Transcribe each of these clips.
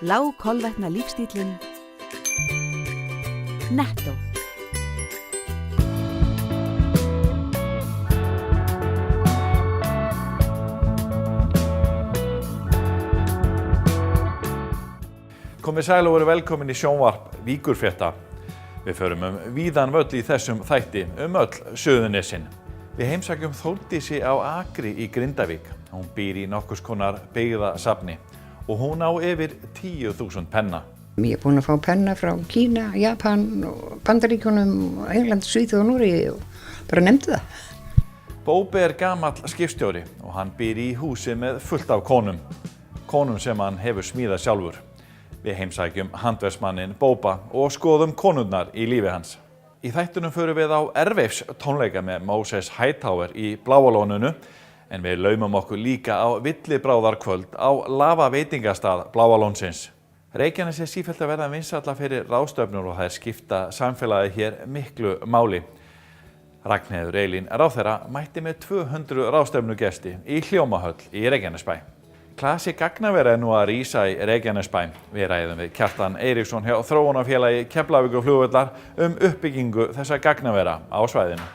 Lágkolvetna lífstílinn Netto. Komið sæl og verið velkomin í sjónvarp Víkurfrétta. Við förum víðan völl í þessum þætti öll Suðurnesin. Við heimsækjum Þórdísi á Akri í Grindavík. Hún býr í nokkurs konar byggðasafni og hún á yfir 10.000 penna. Ég búin að fá penna frá Kína, Japan, Bandaríkjunum, England, Svíþjóð og Noregi og bara nefndi það. Bóbi gamall skipstjóri og hann býr í húsi með fullt af konum sem hann hefur smíðað sjálfur. Við heimsækjum handverksmanninn Bóba og skoðum konurnar í lífi hans. Í þættunum förum við á Erveifs tónleika með Moses Hightower í Bláalóninu, en við laumum okkur líka á villibráðarkvöld á Lava veitingastað Bláalónsins. Reykjanes sífellt að verða vinsælla fyrir ráðstöfnur og þær skipta samfélagið hér miklu máli. Ragnheiður Elín ráðherra mætti með 200 ráðstöfnugesti í Hljómahöll í Reykjanesbæ. Klasi gagnavera nú að rísa í Reykjanesbæ. Við ræðum við Kjartan Eiríksson hjá Þróunarfélagi Keflavíkurflugvallar uppbyggingu þessa gagnavera á svæðinu.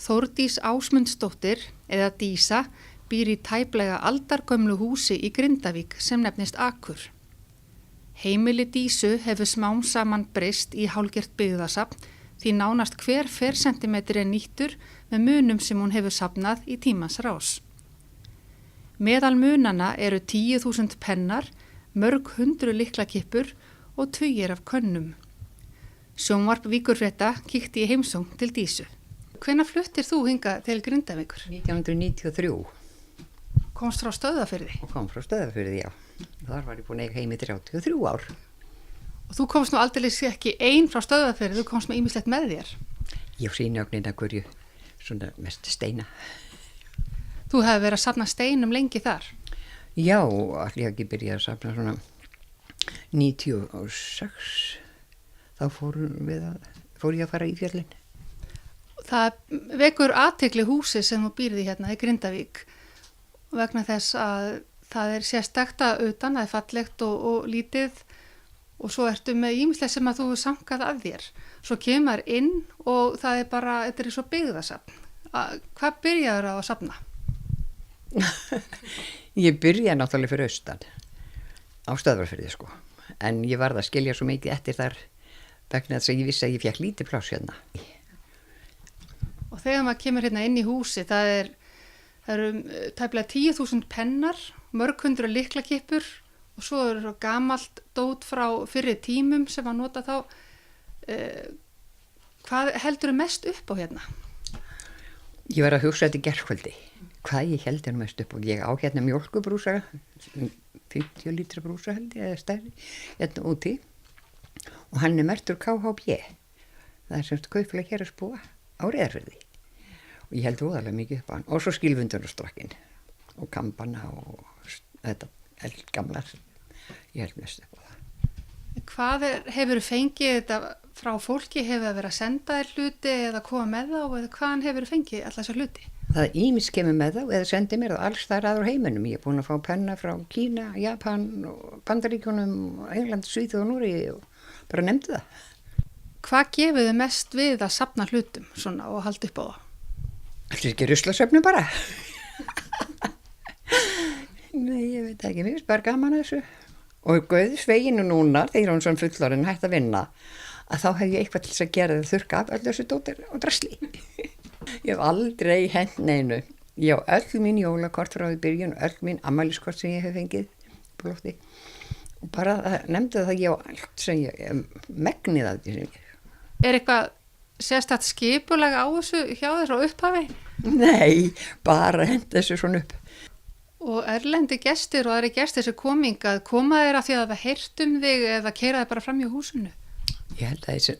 Þórdís Ásmundsdóttir, eða Dísa, býr í tæplega aldargömlu húsi í Grindavík sem nefnist Akur. Heimili Dísu hefur smám saman breyst í hálfgert byggðasafn því nánast hver fercentimetri er nýttur með munum sem hún hefur safnað í tímans rás. Meðal munana eru 10.000 pennar, mörg hundru lyklakippur og tugir af könnum. Sjónvarp Víkurfrétta kíkti í heimsókn til Dísu. Hvenær fluttir þú hingað til Grindavíkur? 1993. Komst frá Stöðvarfirði? Og kom frá Stöðvarfirði, já. Þar var ég búin að eiga heim í 33 ár. Og þú komst nú aldeilis ekki ein frá Stöðvarfirði, þú komst með ýmislegt með þér. Ég á sýnögnina hverju, svona mest steina. Þú hefði verið að safna steinum lengi þar? Já, allir ekki byrjaði að safna svona 96. Þá fór ég að fara í fjallin. Það vekur athygli húsi sem þú býrði hérna í Grindavík vegna þess að það er sérstakt að utan, það er fallegt og lítið og svo ertu með ýmislegt sem að þú samkað að þér. Svo kemur inn og það er bara, þetta er svo byggðasafn. Hvað byrjaður á að safna? Ég byrjaði náttúrulega fyrir austan á Stöðvarfirði sko, en ég varð að skilja svo mikið eftir þar vegna þess að ég vissi að ég fékk lítið pláss hérna. Og þegar maður kemur hérna inn í húsi, það eru tæplega 10.000 pennar, mörg hundru lyklakippur og svo eru gamalt dót frá fyrri tímum sem að nota þá. Hvað heldur mest upp á hérna? Ég var að hugsa þetta í gærkvöldi. Hvað ég held mest upp og ég á hérna mjólkubrúsa, 50 lítra brúsa held ég, eða stærri, hérna úti og hann er merktur KHB. Það er semst kaupfélag hér að spúa á Reyðarfirði og ég held voðalega mikið upp á hann og svo skilfundunarstokkin og kampana og þetta eldgamla, ég held mest upp á það. Hvað hefur fengið þetta frá fólki, hefur það verið að senda þér hluti eða koma með þá eða hvaðan hefur fengið alltaf þessa hluti? Það ýmis kemur með þá eða sendi mér það alls þar aður heiminum. Ég er búin að fá penna frá Kína, Japan, Bandaríkjunum, England, Svíþjóð og Noregi og bara nefndi það. Hvað gefur þið mest við að safna hlutum svona og halda upp á það? Allir ekki ruslasöfnu bara. Nei, ég veit ekki, mér finnst bara gaman að þessu. Og Gauðsveginu núna, þegar hún svona fullorinn hægt að vinna, að þá hef ég eitthvað til þess að gera það þurrka af öll þessu dótir og drasli. Ég hef aldrei hent neinu. Ég á öll mín jólakort frá í byrjun, öll mín ammæliskort sem ég hef fengið blótti. Og bara nefndi það ég á allt sem ég megnið af því sem ég. Er eitthvað sérstakt skipulag á þessu hjá þér á upphafi? Nei, bara hent þessu svona upp. Og erlendi gestir og aðri gestir sem komingað, koma þeir að því að það heyrt þig eða keira þeir bara fram í húsinu? Ég held að þessi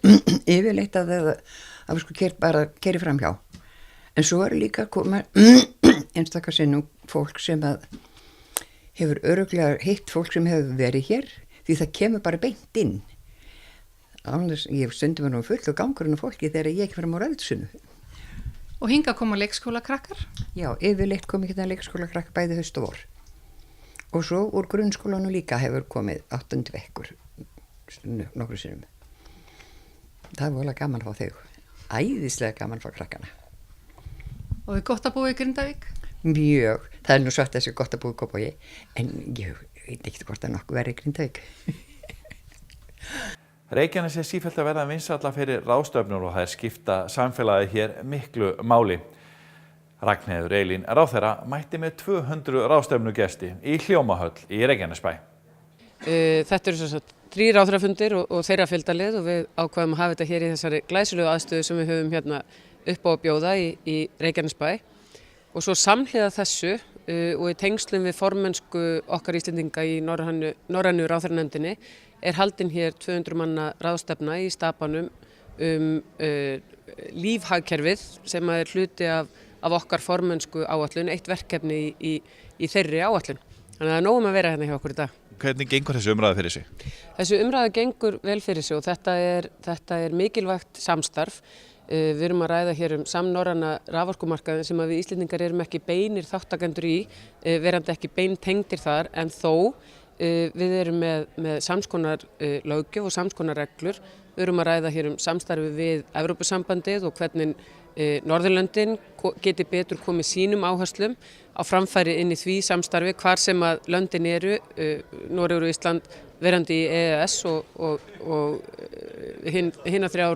yfirleitt að við sko bara keri fram hjá. En svo er líka að koma einstakar sinnum fólk sem að hefur örugglega hitt fólk sem hefur verið hér því það kemur bara beint inn. Annars, ég stundum nú full og gangurinn af fólki þegar ég ekki fram á Rauðsunu. Og hingað koma leikskólakrakkar? Já, yfirleitt kom ekki það leikskólakrakkar bæði haust og vor. Og svo úr grunnskólanum líka hefur komið 8. bekkur nokkru sinnum. Það er volið gaman að fá þau. Æðislega gaman að fá krakkana. Og er gott að búa í Grindavík? Mjög. Það er nú sagt þessi gott að búa í Kópavogi, en ég veit ekki hvort að nokkuð verið í Grindavík. Reykjanes er sífellt að verða vinsælla fyrir ráðstöfnur og það er skipta samfélagið hér miklu máli. Ragnheiður Elín ráðherra mætti með 200 ráðstöfnugesti í Hljómahöll í Reykjanesbæ. Þetta eru svo 3 ráðherrafundir og þeirra fylgdarlið og við ákvaðum að hafa þetta hér í þessari glæsilegu aðstöðu sem við höfum hérna upp á að bjóða í Reykjanesbæ. Og svo samhliða þessu og í tengslum við formennsku okkar Íslendinga í norrænu ráðherranefndinni er haldin hér 200 manna ráðstefna í Stapanum lífhagkerfið sem er hluti af okkar formennsku áætlun, eitt verkefni í þeirri áætlun. Þannig að það er nóg að vera hérna hjá okkur í dag. Hvernig gengur þessi umræða fyrir sig? Þessi umræða gengur vel fyrir sig og þetta er mikilvægt samstarf. Við erum að ræða hér samnorræna raforkumarkaðinn sem við Íslendingar erum ekki beinir þáttakendur í, verandi ekki beintengdir þar, en þó við erum með samskonar löggjöf og samskonar reglur. Við erum að ræða hér samstarfi við Evrópusambandið og hvernig Norðurlöndin geti betur komið sínum áherslum á framfæri inn í því samstarfi hvar sem að löndin eru, Noregur og Ísland verandi í EES og hinna 3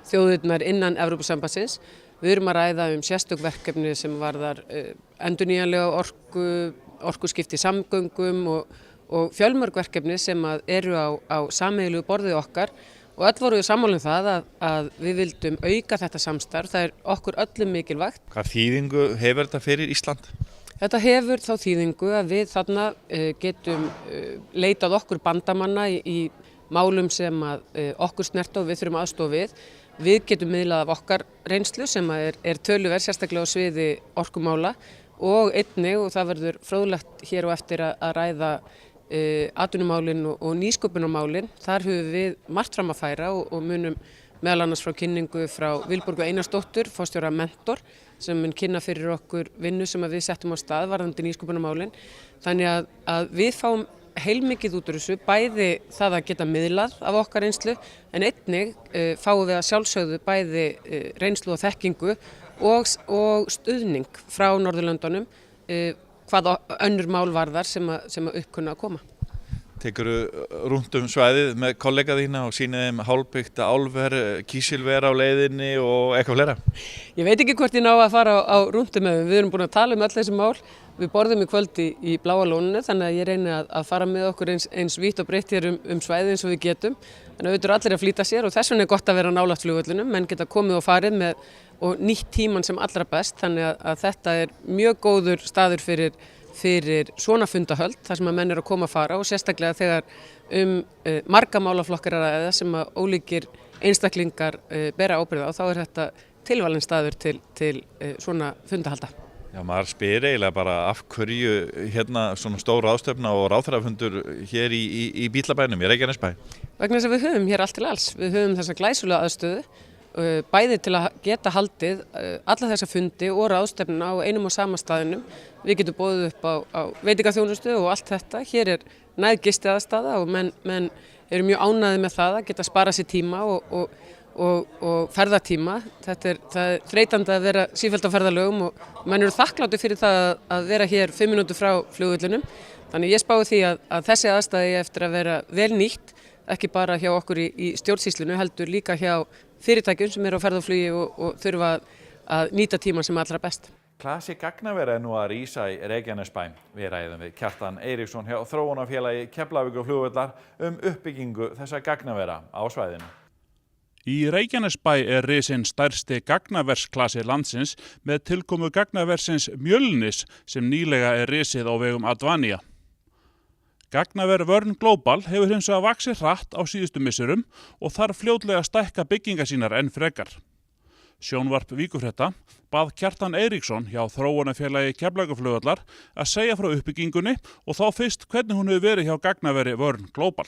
þjóðirnar innan Evrópusambandsins. Við erum að ræða sérstök verkefni sem varðar endurnýjanlega orkuskipti samgöngum og fjölmörg verkefni sem eru á sameiginlegu borðið okkar. Og öll voru við sammála það að við vildum auka þetta samstarf, það er okkur öllum mikilvægt. Hvað þýðingu hefur þetta fyrir Ísland? Þetta hefur þá þýðingu að við þarna getum leitað okkur bandamanna í málum sem okkur snerta og við þurfum aðstoð við. Við getum miðlað af okkar reynslu sem er töluverð sérstaklega á sviði orkumála og einnig, og það verður fróðlegt hér og eftir að ræða atvinnumálin og nýsköpunarmálin. Þar höfum við margt fram að færa og munum meðal annars frá kynningu frá Vilborgu Einarsdóttur, forstjóra Mentor, sem mun kynna fyrir okkur vinnu sem við settum á stað varðandi nýsköpunarmálin. Þannig að við fáum heilmikið út úr þessu, bæði það að geta miðlað af okkar reynslu, en einnig fáum við að sjálfsögðu bæði reynslu og þekkingu og stuðning frá Norðurlöndunum, hvað önnur mál varðar sem að uppkunna að koma. Tekurðu rúnt svæðið með kollega þína og sýnið þeim hálfbyggt álver, kísilver á leiðinni og eitthvað fleira? Ég veit ekki hvort ég ná að fara á rúnti með þeim. Við erum búin að tala öll þessi mál. Við borðum í kvöld í Bláa lóninu, þannig að ég reyni að fara með okkur eins vítt og breytt hér svæðið eins og við getum. Þannig að auðvitað allir að flýta sér og þess vegna er gott að vera nálægt flugvöllunum. Menn geta komið og farið og nýtt tíman sem allra best, þannig að þetta er mjög góður staður fyrir svona fundahöld þar sem að menn eru að koma að fara og sérstaklega þegar marga málaflokkar er að ræða sem að ólíkir einstaklingar bera ábyrgð á, þá er þetta tilvalinn staður til svona fundahalda. Já, maður spyr eiginlega bara af hverju hérna svona stór ráðstefna og ráðherrafundur hér í Bílabænum, í Reykjanesbæ? Vegna þess að við höfum hér allt til alls. Við höfum þessa glæsilega aðstöðu, bæði til að geta haldið alla þessa fundi og ráðstefnuna á einum og sama staðinum. Við getum boðið upp á veitingaþjónustu og allt þetta. Hér er næg gistiaðstaða og menn eru mjög ánægðir með það að geta sparað sér tíma og ferðatíma. Það er þreytandi að vera sífellt á ferðalögum og menn eru þakklátir fyrir það að vera hér 5 mínútur frá flugvöllinum. Þannig ég spái því að þessi aðstæði eftir að vera vel nýtt, ekki bara hjá okkur í stjórnsýslunu, heldur líka hjá fyrirtækjum sem eru á ferðaflugi og þurfa að nýta tíman sem allra best. Klasi gagnavera er nú að rísa í Reykjanesbæ. Við ræðum við Kjartan Eiríksson hjá Þróunarfélagi Keflavíkurflugvallar uppbyggingu þessa gagnavera á svæðinu. Í Reykjanesbæ er risinn stærsti gagnaversklasi landsins með tilkomu gagnaversins Mjölnis sem nýlega er risið á vegum Advania. Gagnaver Vörn Global hefur hins vegar vaxið hratt á síðustu misserum og þarf fljótlega að stækka byggingar sínar enn frekar. Sjónvarp Víkurfrétta bað Kjartan Eiríksson hjá Þróunarfélagi Keflavíkurflugvallar að segja frá uppbyggingunni og þá fyrst hvernig hún hefur verið hjá gagnaveri Vörn Global.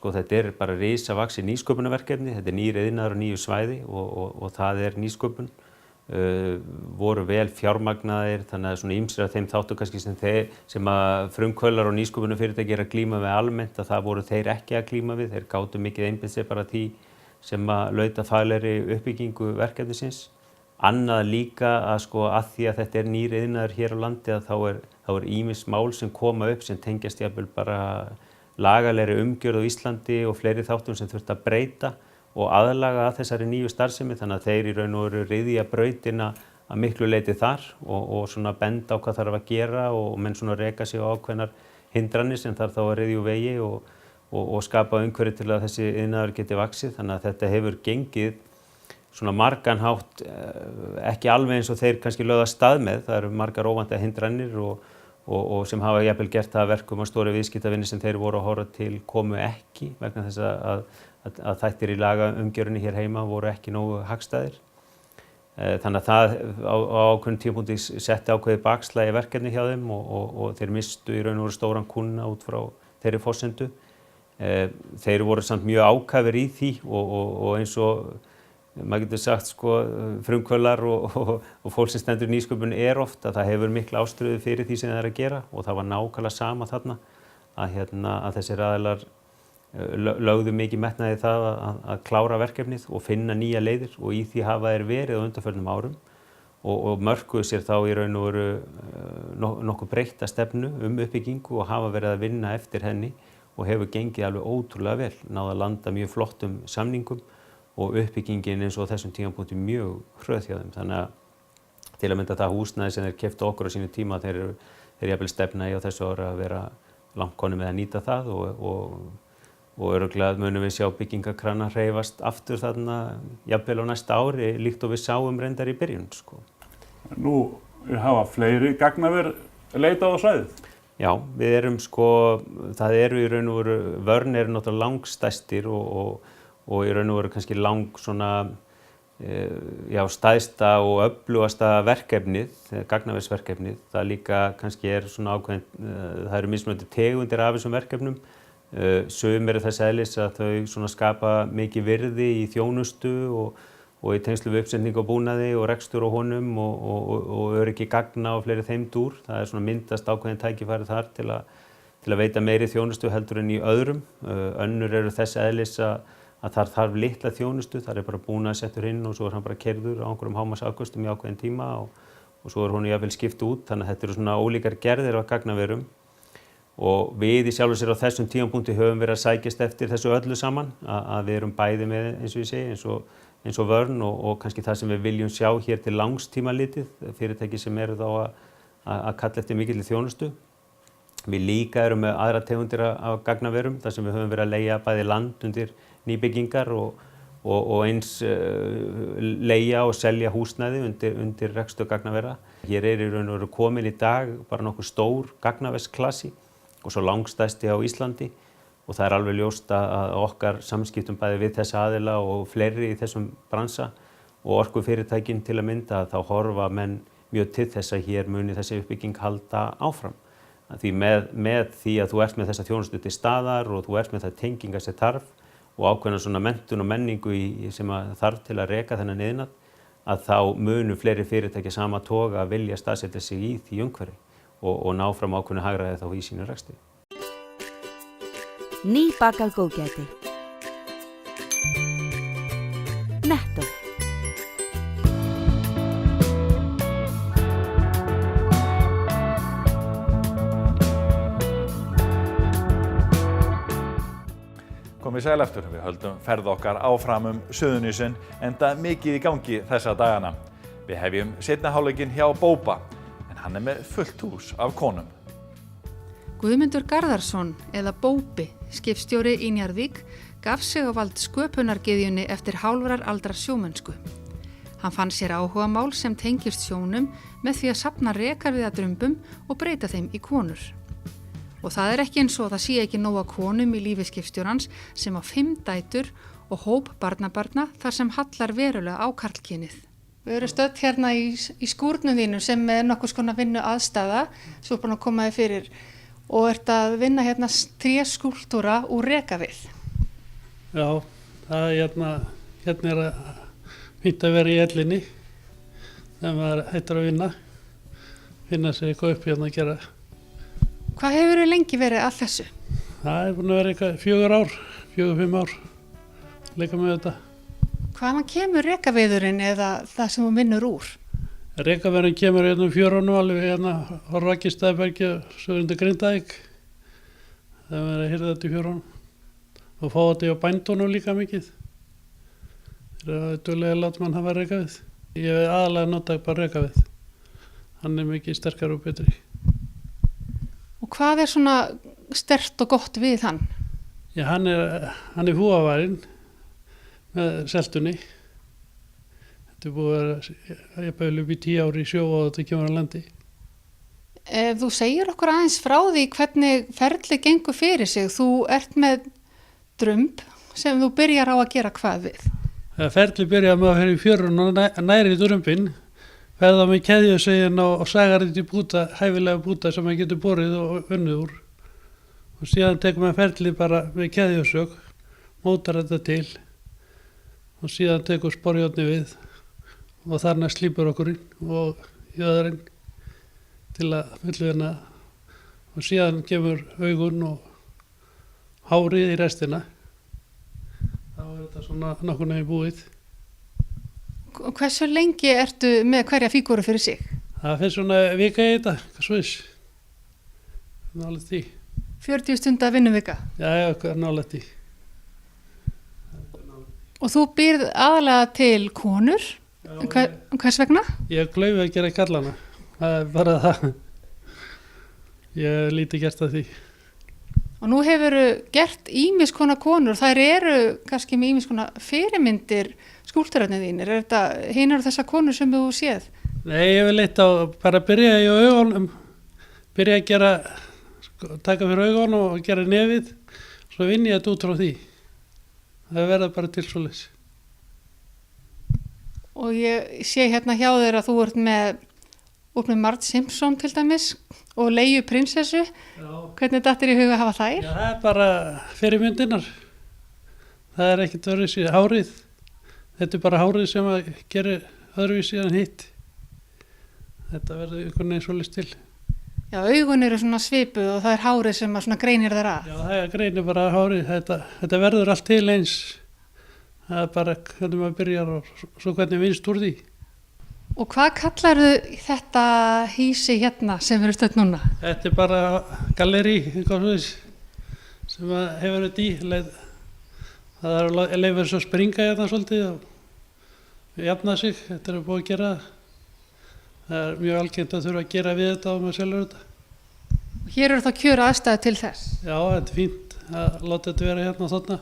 Þetta er bara risavaxið nýsköpunarverkefni, þetta er nýr iðnaður og nýju svæði og það er nýsköpun voru vel fjármagnaðir, þannig að svona ýmsir af þeim þáttum kannski sem að frumkvöðlar og nýsköpunarfyrirtæki að glíma við almennt, að það voru þeir ekki að glíma við, þeir gátu mikið einbeitt sér bara því sem að lauta faglegri uppbyggingu verkefnisins. Annað líka að sko að því að þetta nýr iðnaður hér á landi að þá er ýmis mál sem koma upp sem tengjast jafnvel bara lagalegri umgjörð á Íslandi og fleiri þáttum sem þurft að breyta og aðlaga að þessari nýju starfsemi, þannig að þeir í raun og veru ryðja brautina að miklu leyti þar og svona benda á hvað þarf að gera og menn svona reka sig á ákveðnar hindranir sem þarf þá að ryðja úr vegi og skapa umhverfi til að þessi iðnaður geti vaxið, þannig að þetta hefur gengið svona margan hátt, ekki alveg eins og þeir kannski lögðu af stað með, það eru margar óvæntar hindranir og sem hafa jafnvel gert það að verkum að stóri viðskiptavinir sem þeir voru að horfa til komu ekki vegna þess að þættir í lagaumgjörunni hér heima voru ekki nógu hagstæðir. Þannig að það á ákveðnum tímapunkti setti ákveðið bakslag í verkefni hjá þeim og þeir mistu í raun og veru stóran kúnna út frá þeirri forsendu. Þeir voru samt mjög ákafir í því og eins og maður getur sagt sko frumkvöðlar og fólk sem stendur í nýsköpun oft að það hefur mikla ástríðu fyrir því sem það er að gera og það var nákvæmlega sama þarna að þessir aðilar lögðu mikið metnaði það að klára verkefnið og finna nýja leiðir og í því hafa þeir verið á undanförnum árum og mörkuðu sér þá í raun og veru nokkuð breytta stefnu uppbyggingu og hafa verið að vinna eftir henni og hefur gengið alveg ótrúlega vel, náð að landa mjög flottum samningum og uppbyggingin eins og þessum tímapunkti mjög hröð hjá þeim. Þannig að til að mynda það húsnæði sem þeir keyptu okkur á sínu tíma þeir jafnvel stefna í á þessu ári að vera langt konum með að nýta það og örugglega munum við sjá byggingakrana hreyfast aftur þarna jafnvel á næsta ári líkt og við sáum reyndar í byrjun sko. Nú hafa fleiri gagnaver leitað á svæðið? Já, við erum sko, það eru í raun og veru, vörn eru náttúrulega langstærstir og í raun og veru kannski svona stæðsta og öflugasta verkefnið, gagnaversverkefnið, það líka kannski svona ákveðin, það eru mismunandi tegundir af þessum verkefnum. Sum eru þess eðlis að þau svona skapa mikið virði í þjónustu og í tengslu við uppsetningu á búnaði og rekstur á honum og öryggi gagna og fleiri þeim dúr. Það er svona myndast ákveðin tækifæri þar til að veita meiri þjónustu heldur en í öðrum. Önnur eru þess eðlis að þar þarf litla þjónustu, þar bara búnaði settur inn og svo hann bara keyrður á einhverjum hámarksafköstum í ákveðin tíma og svo honum jafnvel skipt út, þannig að þetta eru svona ólíkar gerðir af gagnaverum. Og við í sjálfu sér á þessum tímapunkti höfum verið að sækjast eftir þessu öllu saman, að við erum bæði með, eins og ég segi, eins og vörn og kannski það sem við viljum sjá hér til langstíma litið, fyrirtæki sem eru þá að kalla eftir mikilli þjónustu. Við líka erum með aðra tegundir af gagnaverum, þar sem við höfum verið að leigja bæði land undir nýbyggingar og eins leigja og selja húsnæði undir rekstur gagnavera. Hér í raun og veru komin í dag bara nokkuð stór gagnaversklassi og svo langstæsti á Íslandi og það alveg ljóst að okkar samskiptum bæði við þessa aðila og fleiri í þessum bransa og orkufyrirtækin til að mynda þá horfa menn mjög til þess að hér muni þessi uppbygging halda áfram. Því með því að þú ert með þessa þjónustu til staðar og þú ert með það tengingar sem þarf og ákveðna svona menntun og menningu sem þarf til að reka þennan iðnað að þá munu fleiri fyrirtæki sama toga að vilja staðsetja sig í því umhverfi og ná fram ákveðnu hagræði þá í sínu rekstri. Nýbakað góðgæti. Netto. Komið sæl eftir, við höldum ferð okkar áfram Suðurnesin enda mikið í gangi þessa dagana. Við hefjum seinni hálfleikinn hjá Bóba, en hann með fullt hús af konum. Guðmundur Garðarsson, eða Bóbi, skipstjóri í Njarðvík, gaf sig á vald sköpunargyðjunni eftir hálfrar aldrar sjómennsku. Hann fann sér áhugamál sem tengist sjónum með því að safna rekarviðadrumbum og breyta þeim í konur. Og það ekki eins og það sé ekki nóg af konum í lífi skipstjórans sem á 5 dætur og hóp barnabarna þar sem hallar verulega á karlkynið. Við erum stödd hérna í skúrnum þínum sem nokkuð skona vinnu aðstæða, svo búin að koma þið fyrir og ert að vinna hérna tréskúltúra úr rekavið. Já, það hérna fínt að vera í ellinni. þegar maður hættur að finna sér eitthvað upp hérna að gera. Hvað hefur þið lengi verið að þessu? Það búin að vera eitthvað 4-5 ár, leika með þetta. Hvaðan kemur rekaviðurinn eða það sem hún vinnur úr? Rekaviðurinn kemur hérna fjörunum alveg hérna á Rakistæðbergi og svo undir Grindavík. Það verður að hýrða þetta í fjörunum og fá þetta á bændunum líka mikið. Það er duglega látt mann hafa rekavið. Ég hef aðalega notað bara rekavið. Hann er mikið sterkari og betri. Og hvað er svona sterkt og gott við hann? Já, hann er húavarinn með seltunni. Þetta er búið að ég bæði upp í 10 ári í sjó og þetta kemur á landi. Ef þú segir okkur aðeins frá því hvernig ferli gengur fyrir sig, þú ert með drumb sem þú byrjar á að gera hvað við? Ferli byrjar með að fyrir fjörun og næri drumbinn, verða með keðjusegin og sagar þetta í búta, hæfilega búta sem maður getur borið og unnið úr. Og síðan tekur maður ferli bara með keðjusög, mótar þetta til og síðan tekur sporjárni við og þarna slípur okkurinn og jöðurinn til að fullvinna og síðan kemur augun og hárið í restina. Þá er þetta svona nokkur neginn búið. Og hversu lengi ertu með hverja fígúru fyrir sig? Það finnst svona vika í þetta, hvað svo þess. Nálægt því. 40 stunda vinnuvika? Já, nálægt því. Og þú býrð aðalega til konur? Hvers vegna? Ég gleyfi að gera kallana. Það er bara það. Ég hef lítið gert að því. Og nú hefurðu gert ýmis konar konur. Þær eru kannski með ýmis konar fyrirmyndir skúlptúrarnir þínir. Er þetta hinar þessar konur sem þú séð? Nei, ég vil eitt á bara byrja í augunum. Byrja að gera, taka fyrir augunum og gera nefið. Svo vinn ég þetta út frá því. Það verða bara til svoleiðis. Og ég sé hérna hjá þér að þú ert með Mart Simpson til dæmis og Leiu prinsessu. Já. Hvernig dattir í huga að hafa þær? Já, það er bara fyrirmyndinar. Það er ekkert öðruvísi hárið. Þetta er bara hárið sem að gera öðruvísi en hitt. Þetta verður einhvern veginn svolítið til. Já, augun eru svona svipuð og það er hárið sem að svona greinir þær að. Já, það greinir bara hárið. Þetta verður allt til eins. Það er bara hvernig maður byrjar og svo hvernig vinst úr því. Og hvað kallarðu þetta hísi hérna sem eru stödd núna? Þetta er bara galleri, eitthvað svoleiðis, sem hefur þetta í. Það er að leifa þess að springa hérna svolítið og jafna sig. Þetta er búið að gera. Það er mjög algengt að þurfa að gera við þetta og maður selur þetta. Og hér eru þá kjöra aðstæði til þess? Já, þetta er fínt að láta þetta vera hérna og þarna.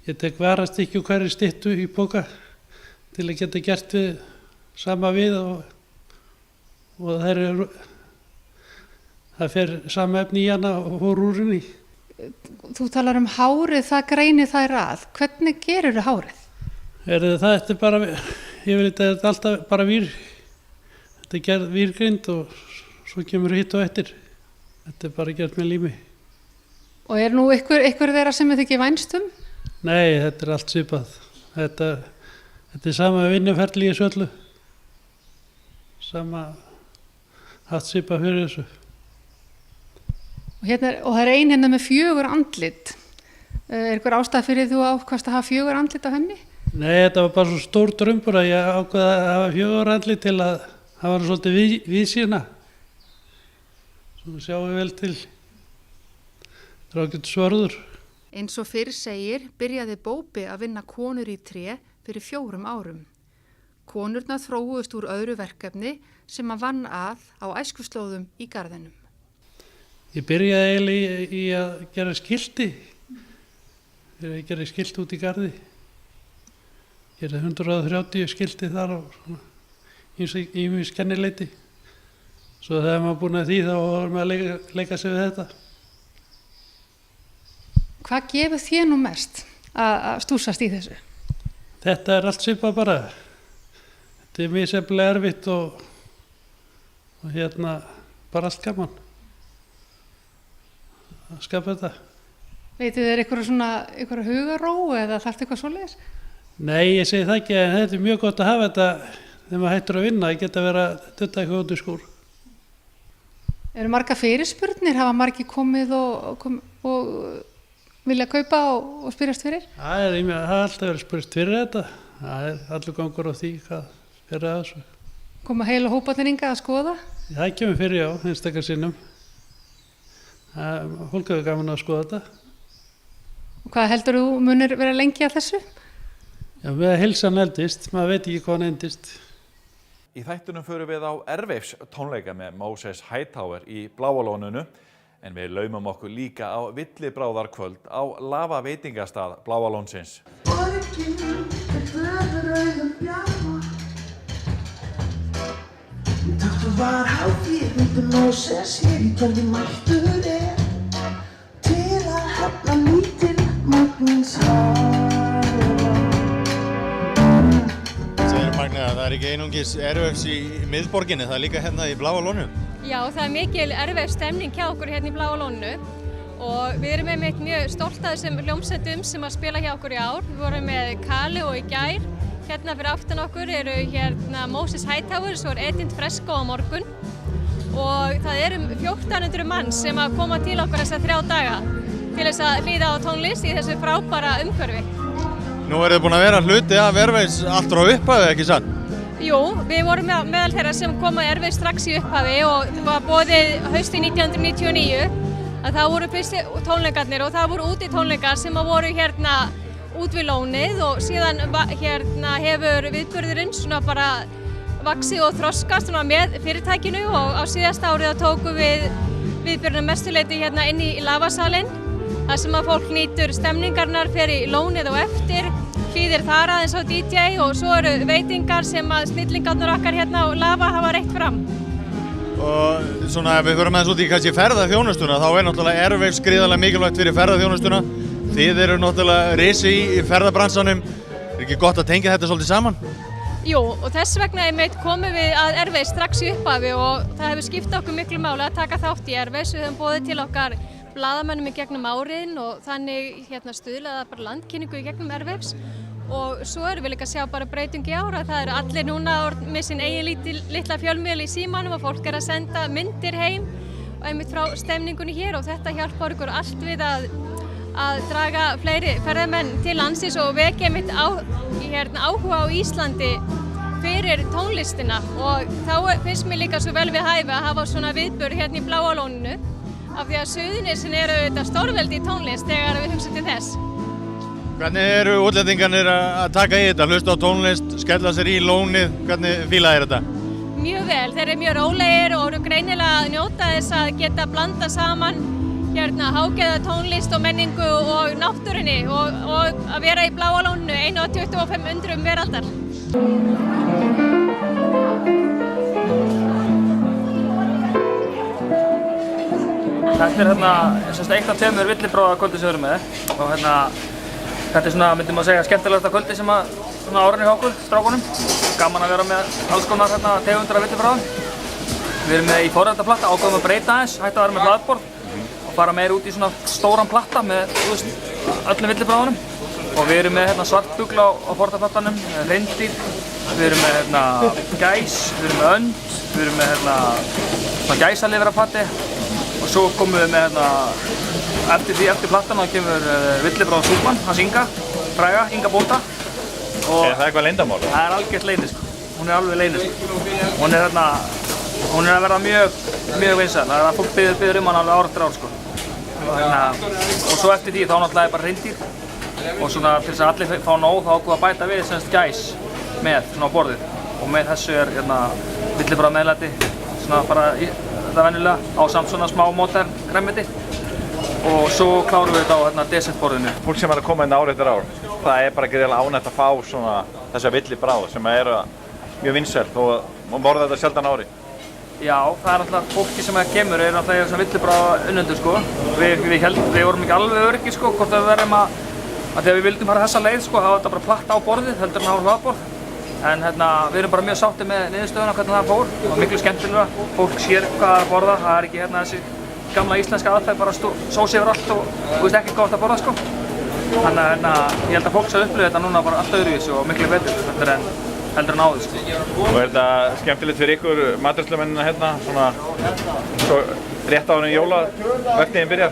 Ég tek varastykki og hverju styttu í póka til að geta gert við sama við og það fer sama efni í hana og fór úr henni. Þú talar um hárið, það greinir þær að. Hvernig gerir þau hárið? Þetta er bara, ég vil þetta er alltaf bara þetta er gerð vírgrind og svo kemur hitt og eftir. Þetta er bara gert með lími. Og er nú ykkur þeirra sem þið ekki vænstum? Nei, þetta er allt svipað. Þetta er sama vinnuferli í þessu öllu. Sama haft svipað fyrir þessu. Og það er ein hérna með 4 andlit. Er ykkur ástæð fyrir þú ákvast að hafa 4 andlit á henni? Nei, þetta var bara svo stór drumbur að ég ákvaði að hafa 4 andlit til að hafa svolítið víðsýna. Svo sjáum við vel til. Það er ágætt svörður. Eins og fyrr segir byrjaði Bóbi að vinna konur í tré fyrir 4 árum. Konurna þróuðust úr öðru verkefni sem hann vann að á æskuslóðum í garðinum. Ég byrjaði eiginlega í að gera skilti. Ég gerði skilti út í garði. Ég gerði 130 skilti þar og í mjög skennileiti. Svo þegar maður búin að því þá var maður að leika sig við þetta. Hvað gefur þér nú mest að stúsast í þessu? Þetta er allt svipað bara. Þetta er misjafnlega erfitt og hérna bara allt gaman að skapa þetta. Veitu þér einhverja hugaró eða þarftu eitthvað svoleiðis? Nei, ég segi það ekki, en þetta mjög gott að hafa þetta þegar maður hættur að vinna, að geta að vera dutta eitthvað út í skúr. Eru marga fyrirspurnir, hafa margir komið og vilja kaupa og spyrjast fyrir? Það er alltaf verið spurst fyrir þetta. Það er allur gangur á því hvað fyrir að þessu. Koma heila hóparnir hingað að skoða? Það kemur fyrir, já, einstakar sinnum. Fólk hefur gaman að skoða þetta. Og hvað heldur þú munir vera lengi að þessu? Já, með að heilsan eldist, maður veit ekki hvað hann endist. Í þættunum förum við á Airwaves tónleika með Moses Hightower í Bláa lóninu, en við laumum okkur líka á villibráðarkvöld á Lava veitingastað Bláa lónsins. Taktu var hátíð undir Moses hér í kvöldi mættur til að hefna lítil Magnúshár. Það er ekki einungis Airwaves í miðborginni, það er líka hérna í Bláa lónu. Já, það er mikil Airwaves stemning hjá okkur hérna í Bláa lónu og við erum með mjög stolt af þessum hljómsveitum sem að spila hjá okkur í ár. Við vorum með Kali og í gær. Hérna fyrir aftan okkur eru hérna Moses Hightower, svo Edint Fresco á morgun og það eru 1400 manns sem að koma til okkur þessa 3 daga til þess að hlýða á tónlist í þessu frábæra umhverfi. Nú eru þið búin að vera hluti af Airwaves allt frá upphafi, ekki sann? Jú, við vorum meðal þeirra sem koma Airwaves strax í upphafi og það var boðið hausti 1999 að það voru fyrstu tónleikarnir og það voru úti tónleikar sem að voru hérna út við lónið og síðan hérna hefur viðburðurinn svona bara vaxið og þroskast svona með fyrirtækinu og á síðasta árið tókum við viðburðurinn mestuleyti hérna inn í lavasalinn þar sem að fólk nýtur stemningarnar fyrir lónið og eftir, hlýðir þar aðeins á DJ og svo eru veitingar sem að snillingarnir okkar hérna á Lava hafa reitt fram. Og svona ef við förum aðeins út í kannski ferðaþjónustuna, þá er náttúrulega Airwaves gríðarlega mikilvægt fyrir ferðaþjónustuna. Þið eru náttúrulega risi í ferðabransanum, er ekki gott að tengja þetta svolítið saman? Jú, og þess vegna komum við að Airwaves strax í upphafi og það hefur skipt okkur miklu máli að taka þátt í Airwaves. Við höfum boðið til okkar blaðamönnum í gegnum áriðin og þannig stuðlaði bara landkynningu í gegnum Airwaves og svo erum við líka að sjá bara breytingu í ára. Það eru allir núna með sinn eigin litla fjölmiðl í símanum og fólk er að senda myndir heim og einmitt frá stemningunni hér og þetta hjálpar okkur allt við að draga fleiri ferðamenn til landsins og vekja einmitt áhuga á Íslandi fyrir tónlistina og þá finnst mér líka svo vel við hæfi að hafa svona viðburð hérna í Bláa lóninu af því að Suðurnesin eru auðvitað stórveldi í tónlist þegar við hugsum til þess. Hvernig eru útlendingarnir að taka í þetta, hlusta á tónlist, skella sér í lónið, hvernig fíla þér þetta? Mjög vel, þeir eru mjög rólegir og eru greinilega að njóta þess að geta blanda saman hérna hágeða tónlist og menningu og náttúrunni og að vera í Bláa lóninu, 1 af 25 undrum veraldar. Þetta er eitt af 2 villibráðarkvöldi sem við erum með og þetta er svona, myndum að segja, skemmtilegasta kvöldi sem að árinu hjá okkur, strákunum. Gaman að vera með alls konar tegundir af villibráðum. Við erum með í forrættaplatta, ákveðum að breyta aðeins, hætta að vera með hlaðborð og fara meira út í svona stóran platta með öllum villibráðunum. Og við erum með svartfugla á forrættaplattanum, hreindýr, við erum með gæs, við erum með önd, við erum með gæsalifrapatti. Og svo komum við með eftir plattan þá kemur villibráðasúpan, hans Inga, fræga, Inga bónda. Er það eitthvað leyndamál? Það er algjört leyni sko, hún er alveg leyni sko. Hún er að verða mjög vinsæl, það er að fólk biður hana alveg ár eftir ár sko. Og svo eftir því þá náttúrulega bara hreindýr og svona til þess að allir fá nóg þá ákveðum að bæta við gæs með svona á borðið og með þessu er villibráðameðlæti svona bara þetta venjulega á samt svona smá mótern grænmeti og svo klárum við þetta á desertborðinu. Fólk sem er að koma inn ár eftir ár, það er bara gríðarlega ánægt að fá svona þessa villibráð sem eru mjög vinsælt og maður borðar þetta sjaldan ári. Já, það er náttúrulega fólki sem kemur er náttúrulega svona villibráða unnendur sko. Við vorum ekki alveg öryggi sko, hvort við verðum að þegar við vildum fara þessa leið sko, hafa þetta bara platta á borðið heldur en að hafa hlaðborð. En við erum bara mjög sáttið með niðurstöðuna hvernig það fór. Það var miklu skemmtilega, fólk sér hvað það er að borða, það er ekki þessi gamla íslenska aðferð bara sósa yfir allt og þú veist ekki hvað það er að borða sko. Þannig að ég held að fólk sé að upplifa þetta núna bara allt öðruvísi og miklu betur heldur en áður, sko. Og þetta skemmtilegt fyrir ykkur matreiðslumennina hérna, svona svo rétt áður en jólavertíðin byrjar,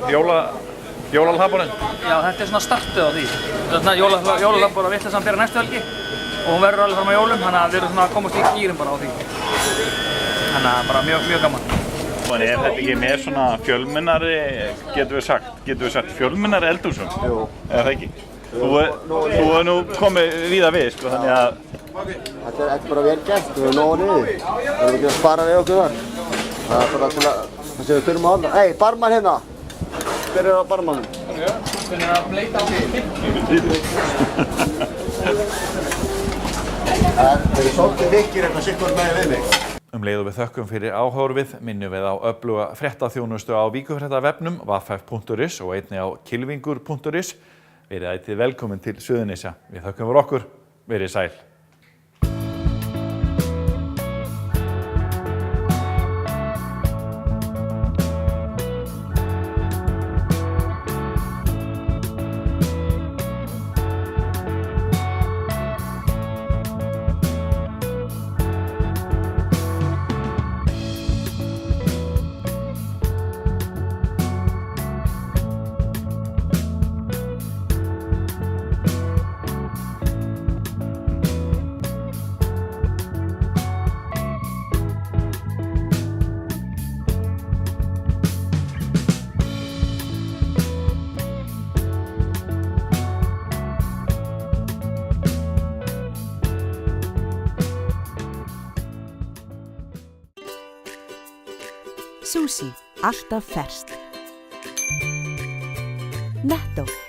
jólalabborinn? Já, þetta svona startið á því. Þetta jólalabborinn að vitleysan byrja næstu helgi og hún verður alveg fram á jólum, þannig að við erum svona að komast í gýrin bara á því. Þannig að bara mjög gaman. Þannig er þetta ekki með svona fjölmennari, getum við sagt fjölmennari eldhúsum? Jú. Eða það ekki? Þú hefur nú komið víða við, sko, þannig að... Þetta er bara vel gert, við erum nógu niður. Við erum ekki að spara við okkur þar. Það er bara til að, það sem við þurfum að halda. Hey, barmann hérna! Hver á barmannum? Hvernig að bleita á því? Það eru svolítið mikkir hérna sikkur með við mig. Leið og við þökkum fyrir áhorfið, minnum við á öfluga fréttaþjónustu á Víkurfréttavefnum, waf.is og einnig á kylfingur.is. Verið ætíð velkomin til Suðurnesja. Við þökkum fyrir okkur. Verið sæl. Sushi, alltaf ferskt. Netto.